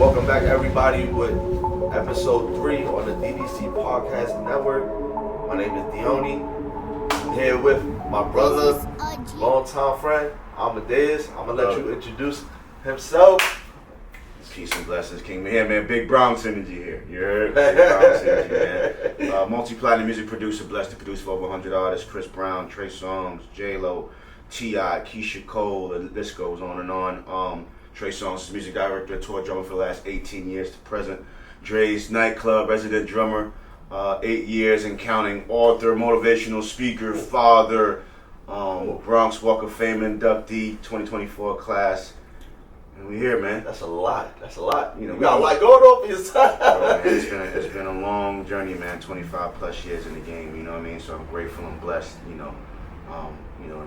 Welcome back, everybody, with episode 3 on the DDC Podcast Network. My name is Diony. I'm here with my brother, longtime friend, Amadeus. I'm going to let you introduce himself. Peace and blessings, King. Man, man, Big Bronx energy here. You heard? Big Bronx energy, man. Multi-platinum music producer, blessed to produce for over 100 artists. Chris Brown, Trey, Songz, J-Lo, T.I., Keisha Cole, the list goes on and on. Trey Songz, music director, tour drummer for the last 18 years to present. Drai's nightclub resident drummer, 8 years and counting. Author, motivational speaker, father, Bronx Walk of Fame inductee, 2024 class. And we here, man. That's a lot. You know, we got a lot going on for your side. It's been a long journey, man. 25 plus years in the game. You know what I mean? So I'm grateful and blessed. And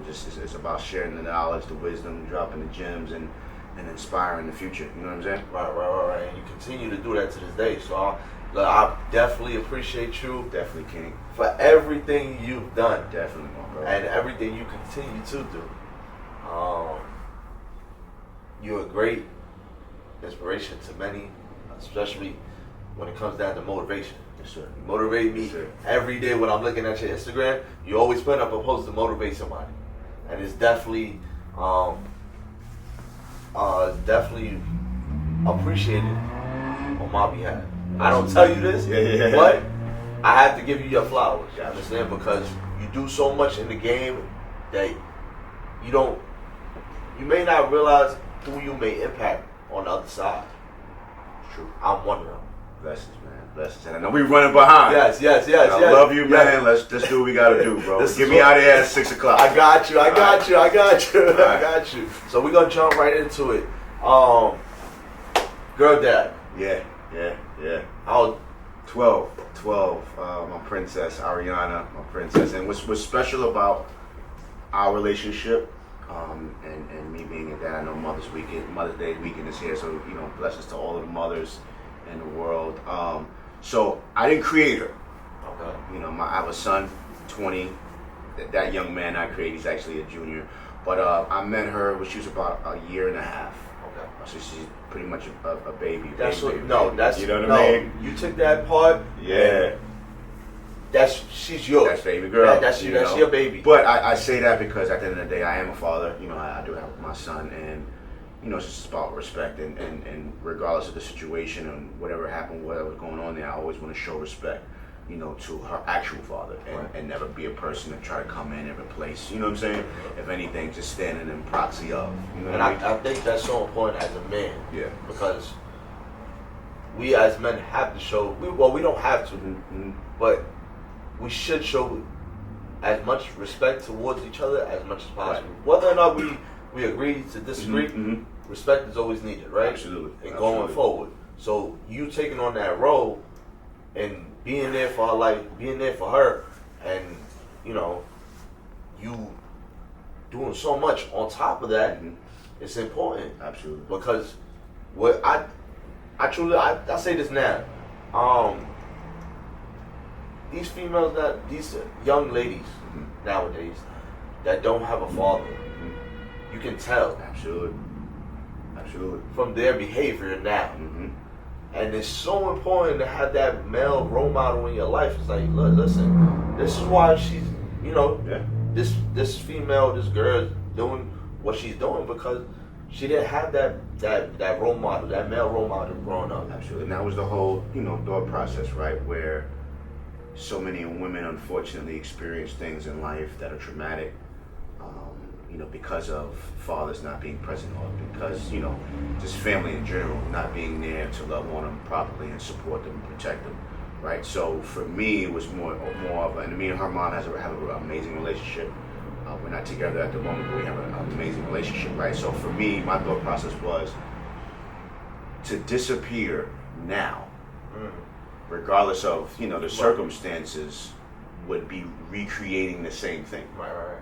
just it's about sharing the knowledge, the wisdom, dropping the gems, and inspiring the future. You know what I'm saying? Right. And you continue to do that to this day. So I definitely appreciate you. Definitely, King. For everything you've done. Definitely, my brother. And everything you continue to do. You're a great inspiration to many, especially when it comes down to motivation. Yes, sir. You motivate me every day when I'm looking at your Instagram. You always put up a post to motivate somebody, and it's definitely appreciated on my behalf. I don't tell you this, but I have to give you your flowers. You understand? Because you do so much in the game that you may not realize who you may impact on the other side. True. I'm one of them. Blessings, man. Blessings. And I know we running behind. Yes. I love you, man. Let's do what we gotta do, bro. Get me out of here at 6 o'clock. I got you. So we're gonna jump right into it. Girl dad. Yeah. How 12. My princess, Ariana, my princess. And what's special about our relationship, and me being a dad, I know Mother's Day weekend is here, so, blessings to all of the mothers in the world. So I didn't create her. Okay. I have a son, 20. That young man I created, he's actually a junior. But I met her when she was about a year and a half. Okay. So she's pretty much a baby. You know what I mean? You took that part. Yeah. She's yours. That's baby girl. That's your baby. But I say that because at the end of the day, I am a father. I do have my son, and it's just about respect. And regardless of the situation and whatever happened, whatever's going on there, I always want to show respect, to her actual father, and never be a person that try to come in and replace. You know what I'm saying? If anything, just standing in proxy of. I think that's so important as a man. Yeah. Because we as men have to show. We don't have to, but we should show as much respect towards each other as much as possible. Right. Whether or not we agree to disagree, respect is always needed, right? Absolutely. And going forward. So you taking on that role and being there for her life, being there for her, and you doing so much on top of that, it's important. Absolutely. Because what I say this now, these young ladies nowadays that don't have a father, you can tell. Absolutely. From their behavior now. And it's so important to have that male role model in your life. It's like, look, listen, this is why she's, this female, this girl is doing what she's doing because she didn't have that role model, that male role model growing up. Absolutely. And that was the whole, thought process, right? Where so many women unfortunately experience things in life that are traumatic, because of fathers not being present, or because, just family in general not being there to love on them properly and support them and protect them, right? So for me, it was more of, and me and her mom have an amazing relationship. We're not together at the moment, but we have an amazing relationship, right? So for me, my thought process was to disappear now, regardless of, the circumstances, would be recreating the same thing. Right.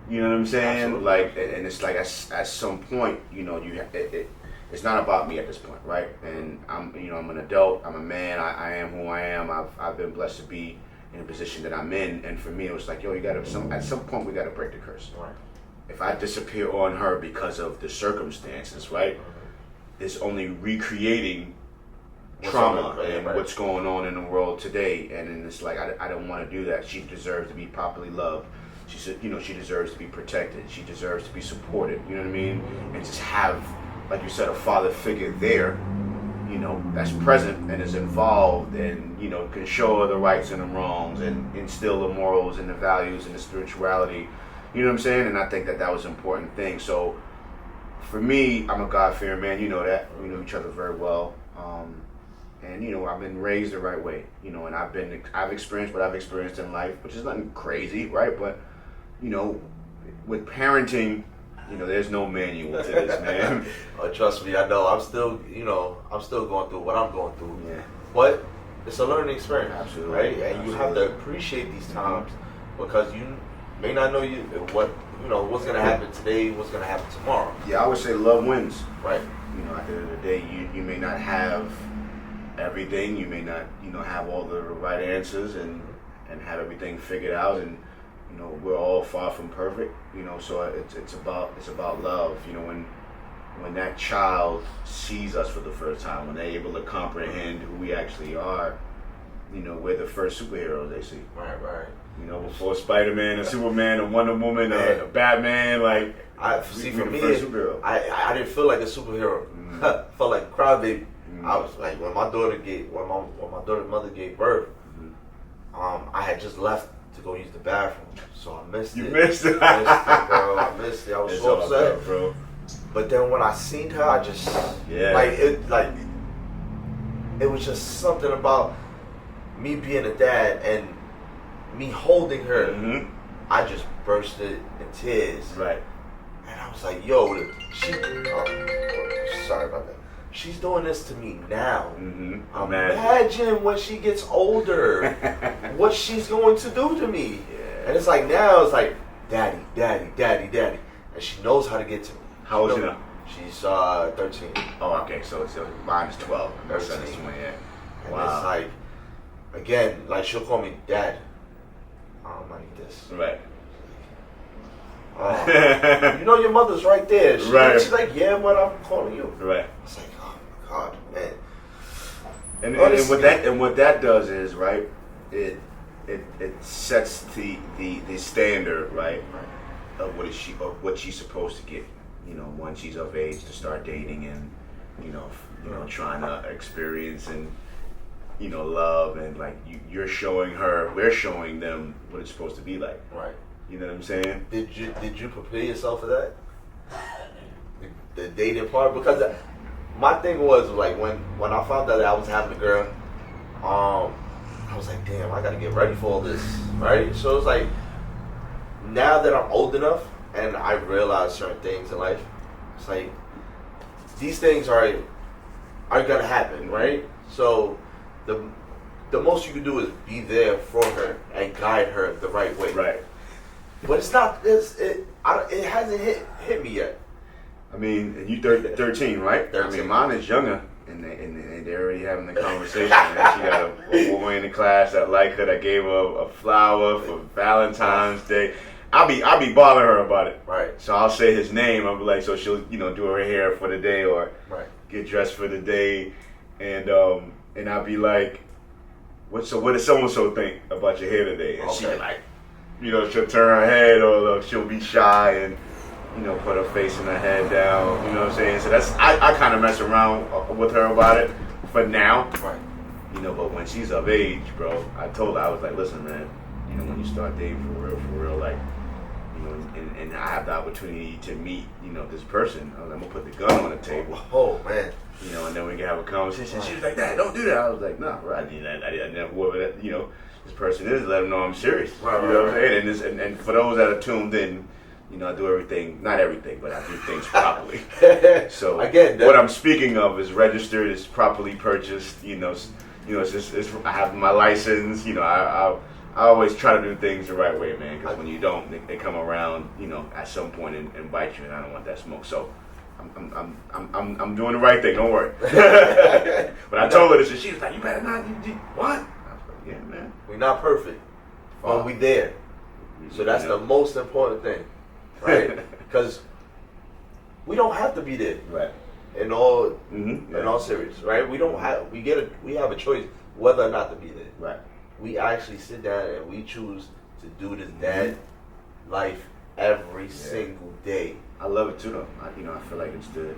You know what I'm saying? Absolutely. Like, and it's like at some point, it's not about me at this point, right? And I'm an adult. I'm a man. I am who I am. I've been blessed to be in a position that I'm in. And for me, it was like, at some point, we gotta break the curse. Right. If I disappear on her because of the circumstances, right? is only recreating trauma and what's going on in the world today. And it's like, I don't want to do that. She deserves to be properly loved. She said, she deserves to be protected. She deserves to be supported. You know what I mean? And just have, like you said, a father figure there, that's present and is involved and, can show her the rights and the wrongs and instill the morals and the values and the spirituality. You know what I'm saying? And I think that was an important thing. So for me, I'm a God-fearing man. You know that. We know each other very well. And I've been raised the right way. And I've experienced what I've experienced in life, which is nothing crazy, right? But with parenting, there's no manual to this, man. Trust me, I know. I'm still going through what I'm going through. Yeah. But it's a learning experience. Absolutely. Right? And you have to appreciate these times because you may not know what's going to happen today, what's going to happen tomorrow. Yeah, I would say love wins. Right. At the end of the day, you may not have everything. You may not, have all the right answers and have everything figured out. And we're all far from perfect. So it's about love. When that child sees us for the first time, when they're able to comprehend who we actually are, we're the first superheroes they see. Right. Before Spider-Man and Superman and Wonder Woman and Batman, for me, I didn't feel like a superhero. I felt like a crybaby. I was like, when my daughter's mother gave birth, I had just left to go use the bathroom, so I missed it. You missed it, bro. I missed it. I was so upset, good, bro. But then when I seen her, I just it was just something about me being a dad and me holding her. Mm-hmm. I just bursted in tears. Right. And I was like, yo, sorry about that. She's doing this to me now. Mm-hmm. Imagine when she gets older, what she's going to do to me. Yeah. And it's like now, it's like, daddy. And she knows how to get to me. How old is she now? She's 13. Oh, okay. So mine is 12. 13. And Wow. it's like, again, like she'll call me dad. I need this. Right. Your mother's right there. She's like, yeah, but I'm calling you. Right. It's like, oh my God, man. And what that does is, right, it sets the standard, right, of what she's supposed to get. Once she's of age to start dating and trying to experience and love and we're showing them what it's supposed to be like. Right. You know what I'm saying? Did you prepare yourself for that? The dating part? Because my thing was like when I found out that I was having a girl, I was like, damn, I gotta get ready for all this, right? So it's like now that I'm old enough and I realize certain things in life, it's like these things are gonna happen, right? So the most you can do is be there for her and guide her the right way. Right. But it's not. It hasn't hit me yet. I mean, and you 13, right? 13. I mean, mine is younger, and they're already having the conversation. And she got a boy in the class that like her, that gave her a flower for Valentine's Day. I'll be bothering her about it. Right. So I'll say his name. I'll be like, so she'll do her hair for the day or get dressed for the day, and I'll be like, what does so and so think about your hair today? And she like, she'll turn her head or she'll be shy and, put her face and her head down. You know what I'm saying? So that's, I kind of mess around with her about it for now. Right. But when she's of age, bro, I told her, I was like, listen, man, when you start dating for real, like, and I have the opportunity to meet, this person, I'm going to put the gun on the table. Oh, man. And then we can have a conversation. She was like, Dad, don't do that. I was like, nah, bro, I never, whoever that, this person is, let them know I'm serious. Right, you know what I'm saying? And for those that are tuned in, I do everything, not everything, but I do things properly. So again, what I'm speaking of is registered, is properly purchased. It's I have my license. I always try to do things the right way, man. Because when you don't, they come around, at some point and bite you, and I don't want that smoke. So I'm doing the right thing. Don't worry. But I told her this, and she was like, "You better not." What? I was like, "Yeah, man. We're not perfect, but we there. So that's the most important thing, right? Because we don't have to be there. Right. in all serious, right? We have a choice whether or not to be there. Right. We actually sit down and we choose to do this dad life every single day. I love it too, though. I feel like it's the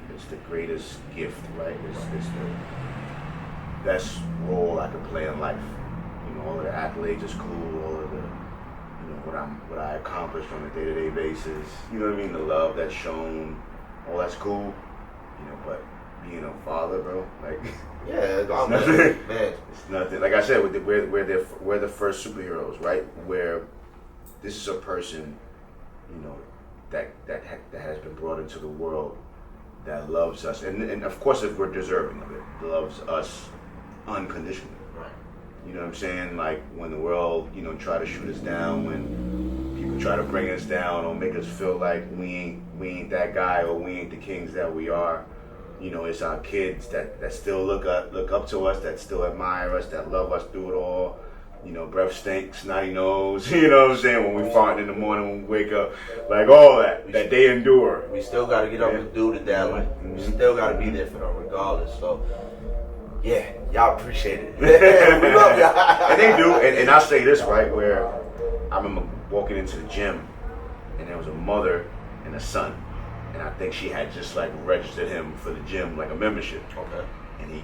greatest gift, right? It's the best role I could play in life. All of the accolades is cool. All of the, what I accomplished on a day-to-day basis. You know what I mean? The love that's shown, all that's cool. But being a father, bro, like it's nothing. Man, it's nothing. Like I said, we're the first superheroes, right? Where this is a person, that has been brought into the world that loves us, and of course, if we're deserving of it, loves us unconditionally. Right. You know what I'm saying? Like when the world, try to shoot us down, when people try to bring us down or make us feel like we ain't that guy or we ain't the kings that we are. It's our kids that still look up to us, that still admire us, that love us through it all. Breath stinks, snotty nose, you know what I'm saying? When we fart in the morning, when we wake up, like all that they endure. We still got to get up and do the dad life. We still got to be there for them regardless. So, yeah, y'all appreciate it. We love y'all. And they do. And I'll say this, right, where I remember walking into the gym, and there was a mother and a son. And I think she had just like registered him for the gym, like a membership. Okay. And he,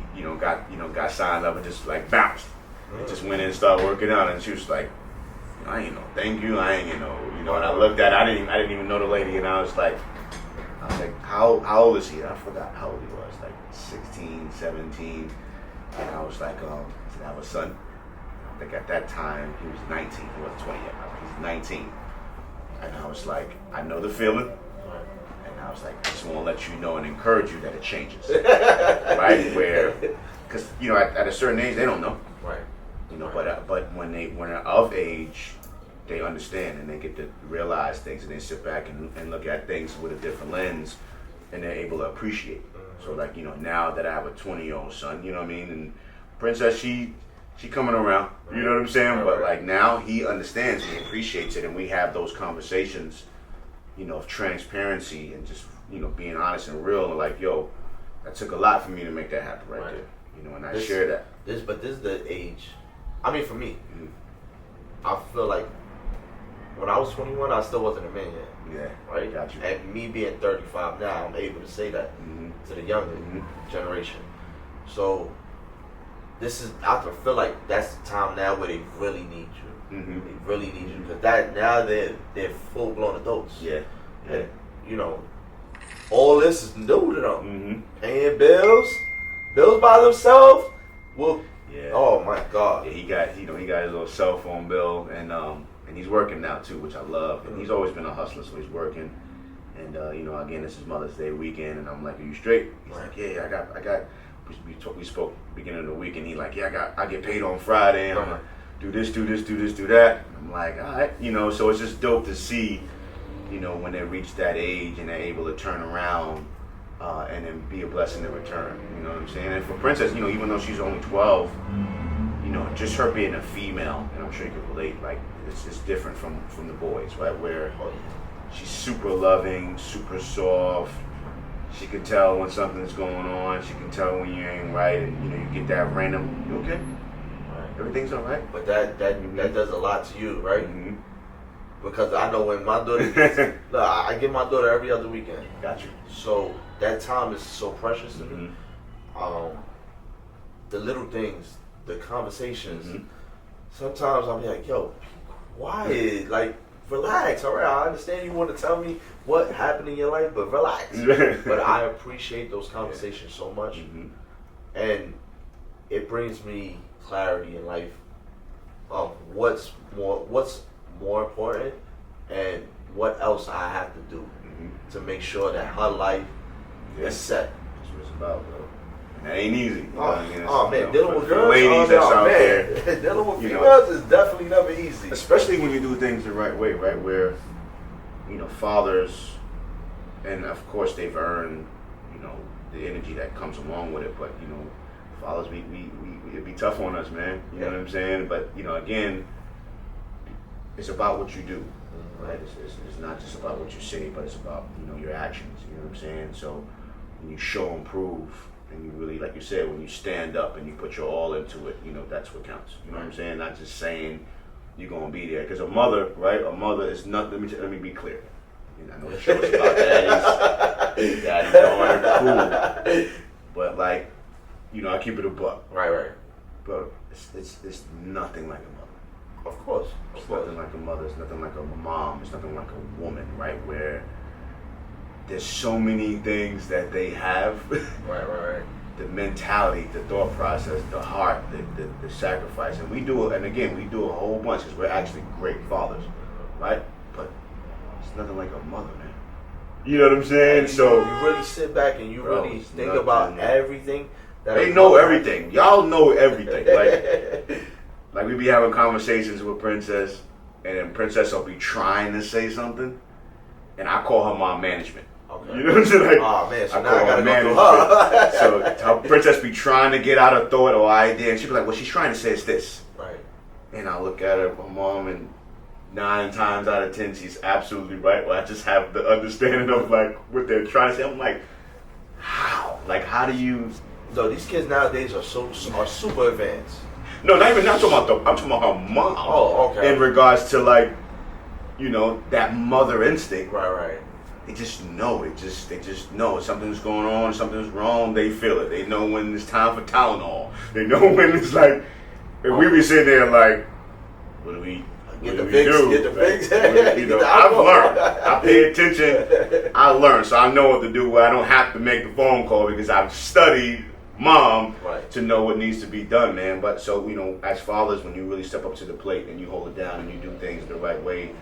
got signed up and just like bounced. And just went in and started working out, and she was like, I ain't know, thank you, I ain't know. And I looked at it, I didn't even know the lady, and I was like, how old is he? I forgot how old he was, like 16, 17. And I was like, I have a son. I think at that time he was 19. He wasn't 20 yet. He's 19. And I was like, I know the feeling. And I was like, I just want to let you know and encourage you that it changes. Right? Because, at a certain age, they don't know. Right. But when they're of age, they understand and they get to realize things, and they sit back and look at things with a different lens, and they're able to appreciate. So like, now that I have a 20-year-old son, you know what I mean, and Princess, she coming around, you know what I'm saying? But like now he understands, he appreciates it, and we have those conversations, of transparency and just, being honest and real, and like, yo, that took a lot for me to make that happen right there. And I share that. This is the age. I mean, for me, I feel like when I was 21, I still wasn't a man yet. Yeah. Right? Got you. And me being 35 now, I'm able to say that to the younger generation. So I feel like that's the time now where they really need you. They really need you, because now they're full blown adults. Yeah. And all this is new to them. Paying bills by themselves. Well, oh my God. Yeah, he got his little cell phone bill, and he's working now too, which I love. And he's always been a hustler, so he's working. And again, this is Mother's Day weekend, and I'm like, "Are you straight?" He's like, "Yeah, I got." We spoke beginning of the week, and he's like, "Yeah, I get paid on Friday, and I'm gonna do this, do that." And I'm like, "All right," So it's just dope to see, when they reach that age and they're able to turn around. And then be a blessing in return, you know what I'm saying? And for Princess, even though she's only 12, just her being a female, and I'm sure you can relate, like, it's different from the boys, right? Where she's super loving, super soft. She can tell when something's going on. She can tell when you ain't right, and, you get that random, you okay? Everything's all right? But that does a lot to you, right? Because I know when my daughter, I get my daughter every other weekend. Got you. So that time is so precious to me. The little things, the conversations. Sometimes I'll be like, "Yo, be quiet, like relax. All right, I understand you want to tell me what happened in your life, but relax." But I appreciate those conversations so much, and it brings me clarity in life of what's more important and what else I have to do to make sure that her life is set. That's what it's about, bro. And that ain't easy. Man, dealing with girls, ladies that's out there, dealing with females is definitely never easy. Especially when you do things the right way, right? Where, fathers, and of course they've earned, the energy that comes along with it, but, fathers, it'd be tough on us, man. You know what I'm saying? But, again, it's about what you do, right? It's not just about what you say, but it's about, your actions, you know what I'm saying? So, when you show and prove, and you really, like you said, when you stand up and you put your all into it, that's what counts. You know what I'm saying? Not just saying you're gonna be there. Because a mother, right? A mother is not. Let me be clear. I know the show's about daddies, daughter, cool, but like, I keep it a buck. Right. But it's nothing like a mother. Of course. It's nothing like a mother. It's nothing like a mom. It's nothing like a woman, right? Where there's so many things that they have. Right. The mentality, the thought process, the heart, the sacrifice, and we do it. And again, we do a whole bunch because we're actually great fathers, right? But it's nothing like a mother, man. You know what I'm saying? So you really sit back and you really think about everything. They know everything. Y'all know everything. Like we be having conversations with Princess, and then Princess will be trying to say something, and I call her mom management. Okay. You know what I'm saying? Like, oh man, so I now call I gotta her management. So Princess be trying to get out a thought or idea, and she be like, "What she's trying to say is this." Right. And I look at her, my mom, and 9 times out of 10, she's absolutely right. Well, I just have the understanding of like what they're trying to say. I'm like, how? Like, how do you? No, these kids nowadays are super advanced. No, not even. I'm talking about her mom. Oh, okay. In regards to like, that mother instinct. Right. They just know. They just know something's going on, something's wrong. They feel it. They know when it's time for Tylenol. They know when it's like, if we be sitting there like, what do we? Get the fix. I've learned. I pay attention. I learned, so I know what to do. I don't have to make the phone call because I've studied mom to know what needs to be done, man. But so as fathers, when you really step up to the plate and you hold it down and you do things the right way,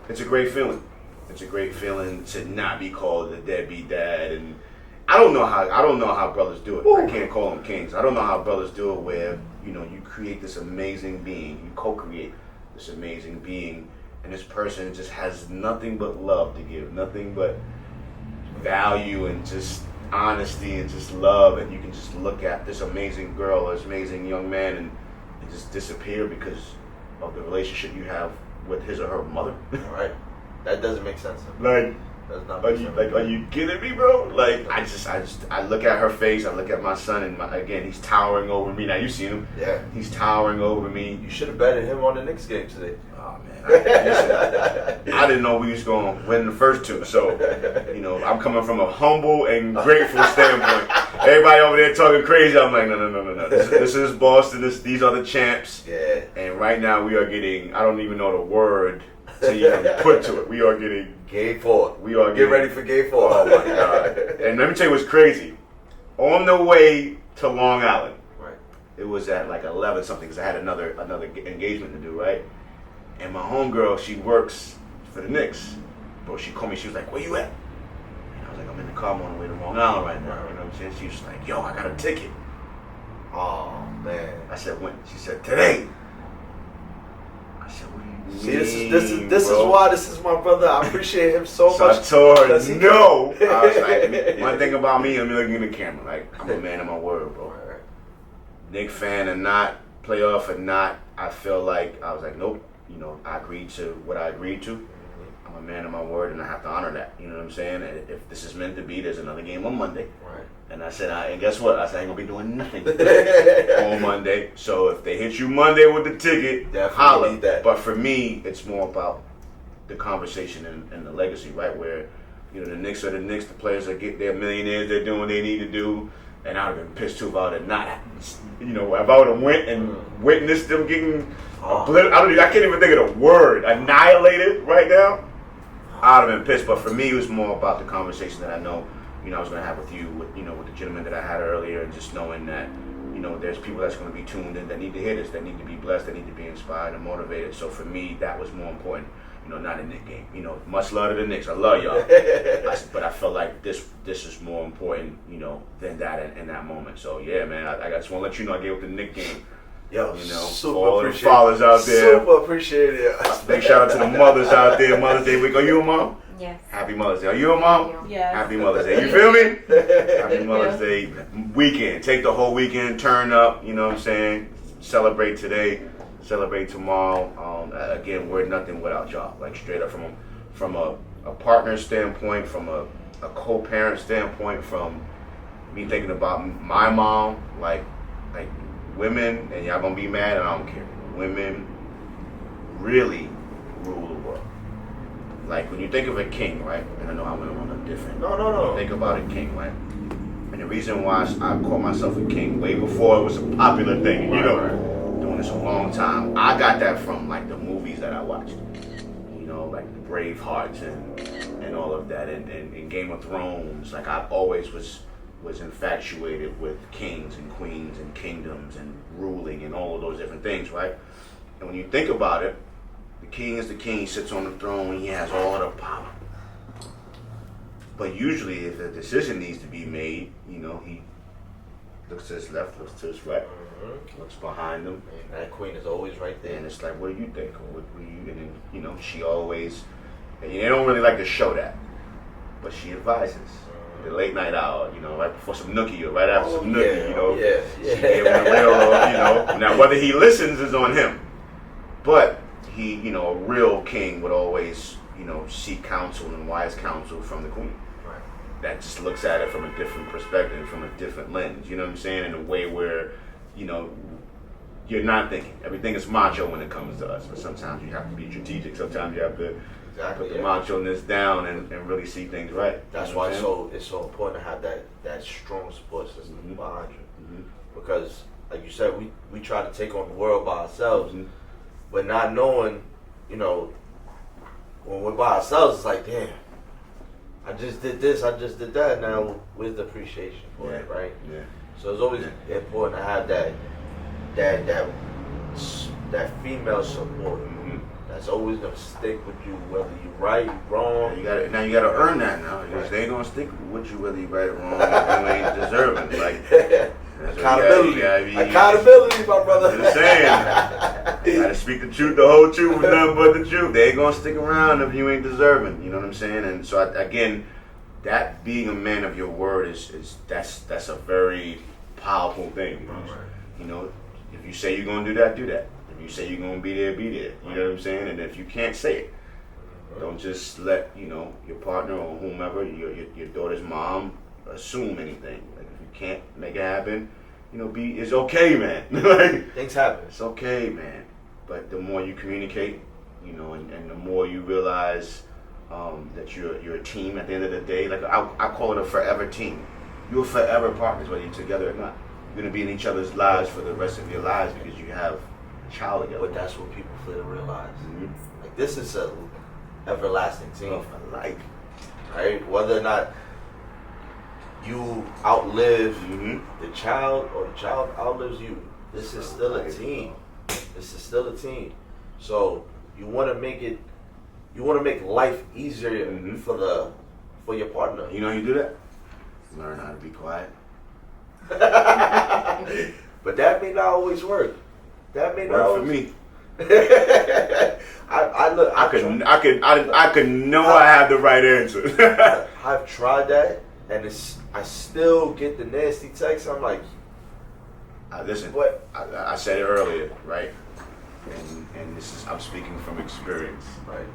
it's a great feeling. It's a great feeling to not be called a deadbeat dad. And I don't know how brothers do it. Ooh. I can't call them kings. I don't know how brothers do it where you create this amazing being, you co-create this amazing being, and this person just has nothing but love to give, nothing but value and just honesty and just love, and you can just look at this amazing girl or this amazing young man and just disappear because of the relationship you have with his or her mother. Right. That doesn't make sense. Like, does not are make you sense. like, are you kidding me, bro? Like, I look at her face, I look at my son, and again, he's towering over me. Now you seen him. Yeah. He's towering over me. You should have betted him on the Knicks game today. Oh man, I didn't know we was going to win the first 2. So, I'm coming from a humble and grateful standpoint. Everybody over there talking crazy. I'm like, no. This is Boston. These are the champs. Yeah. And right now we are getting, I don't even know the word to even put to it. We are getting Game 4. We are Get ready for Game 4. Oh my God. And let me tell you what's crazy. On the way to Long Island, it was at like 11 something because I had another engagement to do, right? And my homegirl, she works for the Knicks. Bro, she called me, she was like, "Where you at?" And I was like, "I'm in the car, I'm on the way to Long Island right now." You know what I'm saying? She was like, "Yo, I got a ticket." Oh man. I said, "When?" She said, "Today." I said, "What do you mean?" See, this is why this is my brother. I appreciate him so much. I told her no. I was like, one thing about me, I'm looking in the camera. Like, I'm a man of my word, bro. Knick fan or not, playoff or not, I feel like I was like, nope. I agreed to what I agreed to. I'm a man of my word, and I have to honor that. You know what I'm saying? And if this is meant to be, there's another game on Monday. Right. And I said, and guess what? I said I ain't gonna be doing nothing on Monday. So if they hit you Monday with the ticket, holla. Need that. But for me, it's more about the conversation and the legacy, right? Where the Knicks are the Knicks, the players are they're millionaires, they're doing what they need to do. And I would have been pissed too if I would have not, if I would have went and witnessed them getting I can't even think of the word, annihilated right now. I would have been pissed. But for me, it was more about the conversation that I know, I was going to have with you, with the gentleman that I had earlier, and just knowing that, there's people that's going to be tuned in that need to hear this, that need to be blessed, that need to be inspired and motivated. So for me, that was more important. Not a Knick game. Much love to the Knicks. I love y'all. But I felt like this is more important, than that in that moment. So yeah, man, I just want to let you know I gave up the Knick game. Yo, super all the fathers out there. Super appreciate it. Big shout out to the mothers out there. Mother's Day week. Are you a mom? Yes. Happy Mother's Day. Are you a mom? Yes. Happy Mother's Day. You feel me? Happy Mother's Day weekend. Take the whole weekend. Turn up. You know what I'm saying? Celebrate today. Celebrate tomorrow. Again, we're nothing without y'all. Like straight up from a partner standpoint, from a co-parent standpoint, from me thinking about my mom, like women, and y'all gonna be mad, and I don't care. Women really rule the world. Like when you think of a king, right? And I know I went on a different. No. Think about a king, right? And the reason why I call myself a king way before it was a popular thing, you know, doing this a long time. I got that from like the movies that I watched, you know, like the Bravehearts and all of that, and Game of Thrones. Like I always was infatuated with kings and queens and kingdoms and ruling and all of those different things, right? And when you think about it, the king is the king. He sits on the throne and he has all the power. But usually, if a decision needs to be made, you know, he looks to his left, looks to his right, looks behind him. And that queen is always right there. And it's like, what do you think? Or what do you? And then, you know, she always. And they don't really like to show that, but she advises. The late night hour, you know, right before some nookie or right after some nookie, you know. She gave him a little, you know. Now, whether he listens is on him, but he, you know, a real king would always, you know, seek counsel and wise counsel from the queen. That just looks at it from a different perspective, from a different lens. You know what I'm saying? In a way where, you know, you're not thinking. Everything is macho when it comes to us, but sometimes you have to be strategic. Sometimes you have to put the macho-ness down and really see things right. That's why it's so important to have that strong support system behind you. Because, like you said, we try to take on the world by ourselves, but not knowing, you know, when we're by ourselves, it's like, damn, I just did this, I just did that. Now, where's the appreciation for it, right? Yeah. So it's always important to have that female support. That's always gonna stick with you, whether you're right, wrong. You gotta earn that now. Because they ain't gonna stick with you whether you're right or wrong. You ain't deserving. Like accountability, accountability, my brother. I'm saying, you gotta speak the truth, the whole truth, and nothing but the truth. They ain't gonna stick around if you ain't deserving. You know what I'm saying? And so again, that being a man of your word that's a very powerful thing. You know, if you say you're gonna do that, do that. If you say you're gonna be there, be there. You know what I'm saying? And if you can't say it, don't just let, you know, your partner or whomever, your daughter's mom, assume anything. Like if you can't make it happen, you know, it's okay, man. Like, things happen. It's okay, man. But the more you communicate, you know, and the more you realize that you're a team at the end of the day. Like I call it a forever team. You're forever partners, whether you're together or not. You're gonna be in each other's lives for the rest of your lives because you have a child together. But that's what people fail to realize. Like this is a everlasting team. Like, right? Whether or not you outlive the child or the child outlives you, this is still a team. This is still a team. So you want to make life easier for your partner. You know how you do that? Learn how to be quiet. But that may not always work. That may not work for me. I could know I have the right answer. I've tried that, and I still get the nasty text. I'm like, listen. What? I said it earlier, right? And I'm speaking from experience. Right.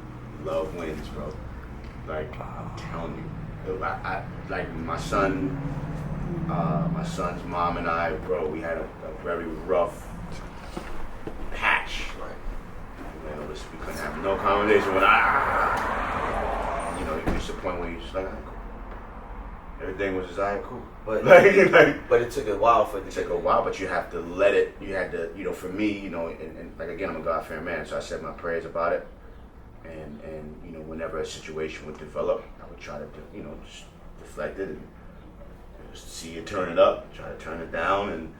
Love wins, bro. Like I'm telling you, like my son's mom and I, bro. We had a very rough patch. Right. You know, we couldn't have no conversation when you know, you reached the point where you just like, cool. Everything was just cool. But but it took a while for it. It took a while, but you have to let it. You had to, you know, for me, you know, and like again, I'm a God-fearing man, so I said my prayers about it. And you know, whenever a situation would develop, I would try to, you know, just deflect it and just see it turn it up, try to turn it down,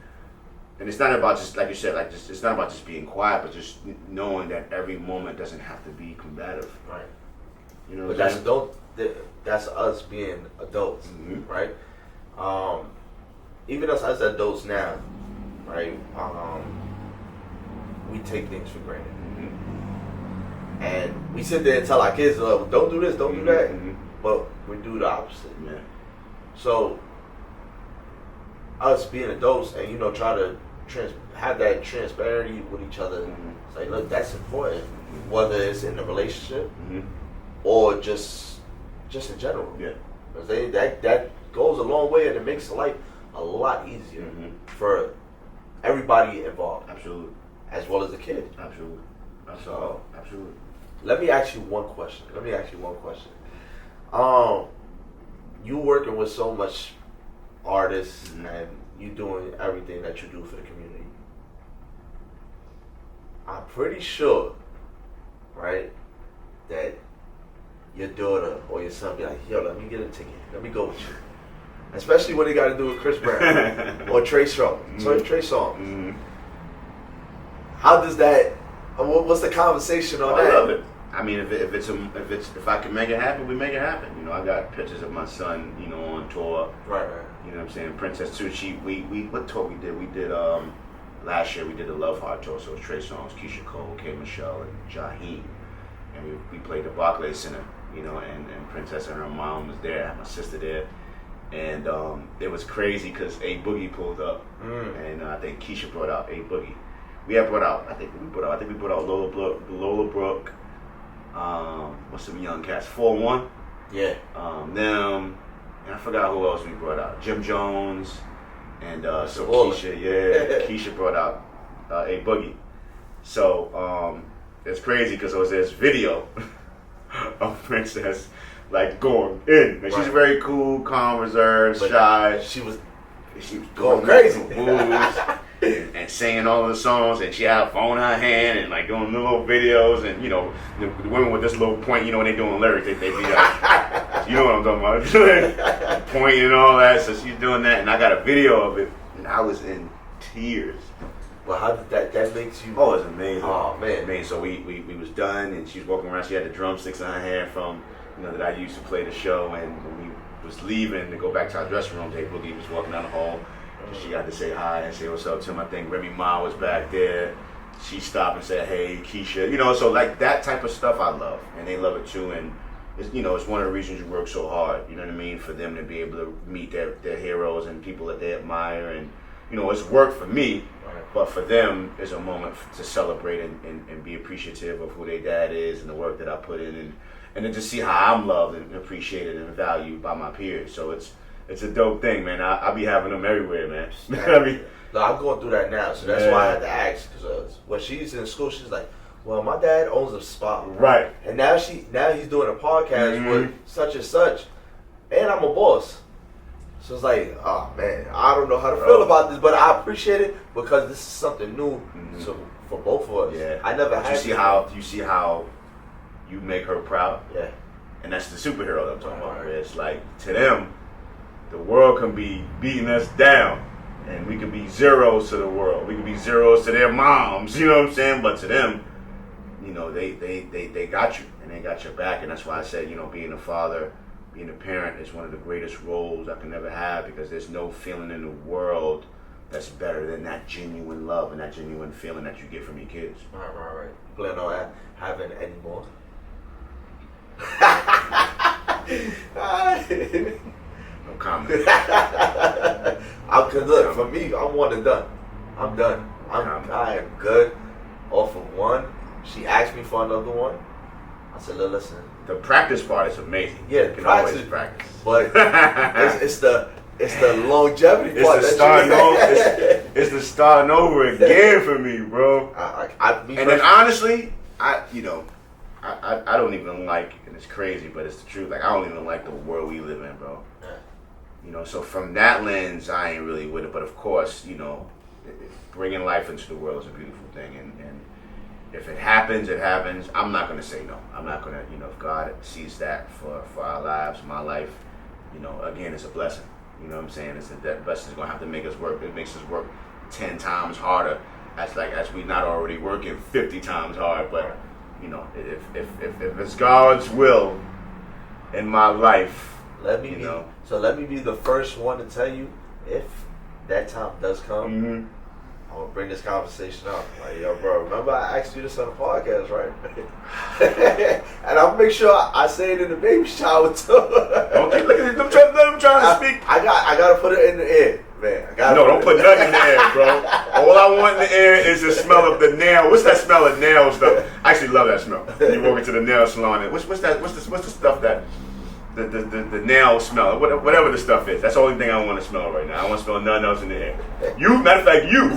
and it's not about just like you said, like just it's not about just being quiet, but just knowing that every moment doesn't have to be combative. Right. You know, but that's us being adults, right? Even us as adults now, right? We take things for granted. And we sit there and tell our kids, don't do this, don't do that. But we do the opposite. Yeah. So, us being adults and, you know, try to have that transparency with each other. Say, look, that's important. Whether it's in a relationship or just in general. Yeah. That goes a long way and it makes life a lot easier for everybody involved. Absolutely. As well as the kid. Absolutely. So, absolutely. Let me ask you one question. You working with so much artists and you doing everything that you do for the community. I'm pretty sure, right, that your daughter or your son be like, yo, let me get a ticket. Let me go with you. Especially when they got to do with Chris Brown or Trey Songz. So Trey Songz. How does that? What's the conversation on that? I love it. I mean, if I can make it happen, we make it happen. You know, I got pictures of my son, you know, on tour. Right. You know what I'm saying? Princess Sushi. We what tour we did? We did last year. We did the Love Heart tour. So it was Trey Songz, Keisha Cole, K. Michelle, and Jaheim. And we played the Barclays Center. You know, and Princess and her mom was there. I had my sister there. And it was crazy because A Boogie pulled up, and I think Keisha brought out A Boogie. We brought out Lola Brooke. What's some young cats? 4-1. Yeah. Them, and I forgot who else we brought out. Jim Jones, and so Keisha. Yeah, Keisha brought out A Boogie. So it's crazy because there was this video of Princess. Like going in. Like, she's very cool, calm, reserved, shy. She was going crazy. and singing all of the songs, and she had a phone in her hand and like doing little videos, and you know, the women with this little point, you know, when they doing lyrics, they be like, you know what I'm talking about, pointing and all that. So she's doing that, and I got a video of it, and I was in tears. Well, how did that makes you? Oh, it's amazing. Oh man, man. So we was done, and she was walking around. She had the drumsticks in her hand from, you know, that I used to play the show, and when we was leaving to go back to our dressing room, Dave Boogie was walking down the hall, and she got to say hi and say what's up to him. I think Remy Ma was back there. She stopped and said, hey, Keisha. You know, so like that type of stuff I love, and they love it too, and it's, you know, it's one of the reasons you work so hard, you know what I mean, for them to be able to meet their heroes and people that they admire, and, you know, it's work for me, but for them, it's a moment to celebrate and be appreciative of who their dad is and the work that I put in, and then to see how I'm loved and appreciated and valued by my peers. So it's a dope thing, man. I be having them everywhere, man. No, I'm going through that now, so that's why I had to ask. Because when she's in school, she's like, well, my dad owns a spot. Right. And now he's doing a podcast with such and such, and I'm a boss. So it's like, oh man, I don't know how to feel about this, but I appreciate it because this is something new for both of us. Yeah. I never had. You see how you make her proud. Yeah. And that's the superhero that I'm talking about. It's like, to them, the world can be beating us down, and we can be zeros to the world. We can be zeros to their moms. You know what I'm saying? But to them, you know, they got you, and they got your back, and that's why I said, you know, being a father, being a parent is one of the greatest roles I can ever have, because there's no feeling in the world that's better than that genuine love and that genuine feeling that you get from your kids. Right. Plan on having any more? No comment. Look, for me, I'm one and done. I'm done. I am good. Off of one. She asked me for another one. I said, look, listen. The practice part is amazing. Yeah, you can always practice. But it's the longevity part. It's the starting over again for me, bro. And then honestly, I don't even like, and it's crazy, but it's the truth. Like, I don't even like the world we live in, bro. Yeah. You know, so from that lens, I ain't really with it. But of course, you know, bringing life into the world is a beautiful thing, and if it happens, it happens. I'm not going to say no. I'm not going to, you know, if God sees that for our lives, my life, you know, again, it's a blessing. You know what I'm saying? That blessing is going to have to make us work. It makes us work 10 times harder as we not already working 50 times hard. But, you know, if it's God's will in my life, let me be the first one to tell you, if that time does come, I'm gonna bring this conversation up. Like, yo, bro, remember I asked you this on the podcast, right? And I'll make sure I say it in the baby shower too. Okay, look at them trying to speak. I gotta put it in the air, man. Don't put nothing in the air, bro. All I want in the air is the smell of the nail. What's that smell of nails, though? I actually love that smell. You walk into the nail salon, and what's the stuff that the nail smell, whatever the stuff is. That's the only thing I want to smell right now. I don't want to smell nothing else in the air. You, matter of fact, you.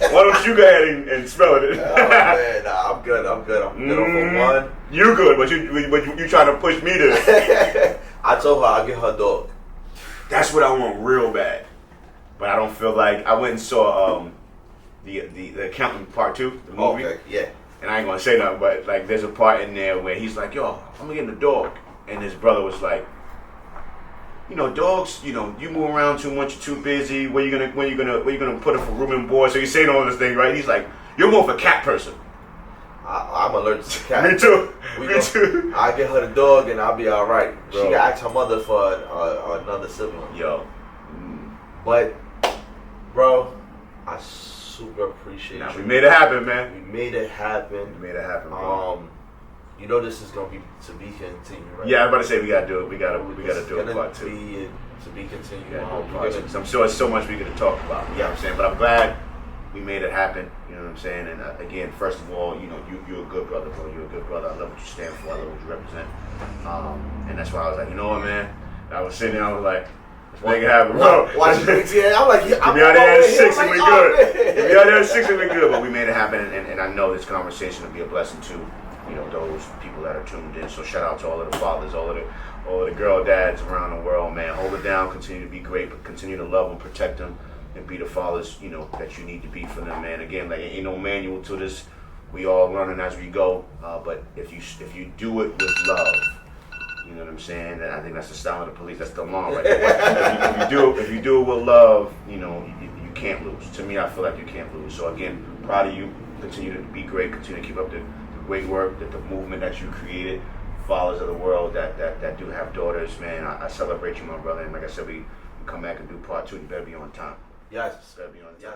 Why don't you go ahead and smell it? Oh man, nah, I'm good. I'm good on one. You good, but you trying to push me to. I told her I'll get her dog. That's what I want real bad, but I don't feel like I went and saw the Accountant Part 2, the movie. Okay, yeah. And I ain't gonna say nothing, but like there's a part in there where he's like, "Yo, I'm gonna get a dog," and his brother was like, "You know, dogs. You know, you move around too much. You're too busy. Where you gonna put it for room and board?" So he's saying all this thing, right? He's like, "You're more of a cat person." I'm allergic to cats. Me too. Me too. I get her the dog and I'll be all right. Bro. She got ask her mother for another sibling. Yo. But, bro, I super appreciate you. We made it happen, man. We made it happen. Bro. You know this is gonna be to be continued, right? Yeah, I was about to say we gotta do it. We gotta do it part 2. To be continued. I'm sure there's so much we could talk about. You know what I'm saying? But I'm glad we made it happen. You know what I'm saying? And again, first of all, you know, you're a good brother, bro. You're a good brother. I love what you stand for. I love what you represent. And that's why I was like, you know what, man? I was sitting there. I was like, let's make it happen, bro. Watching GTA, I'm like, I'm out there at 6 and we good. We out there at 6 and we good. But we made it happen, and I know this conversation will be a blessing to, you know, those people that are tuned in. So shout out to all of the fathers, all of the girl dads around the world, man. Hold it down. Continue to be great, but continue to love them, protect them, and be the fathers, you know, that you need to be for them, man. Again, like ain't no manual to this. We all learning as we go. But if you do it with love, you know what I'm saying? And I think that's the style of the police. That's the law, right there. If you do it with love, you know, you can't lose. To me, I feel like you can't lose. So again, proud of you. Continue to be great. Continue to keep up the great work, the movement that you created. Fathers of the world that do have daughters, man. I celebrate you, my brother. And like I said, we come back and do part 2. You better be on time. Yes. Better be on time. Yes.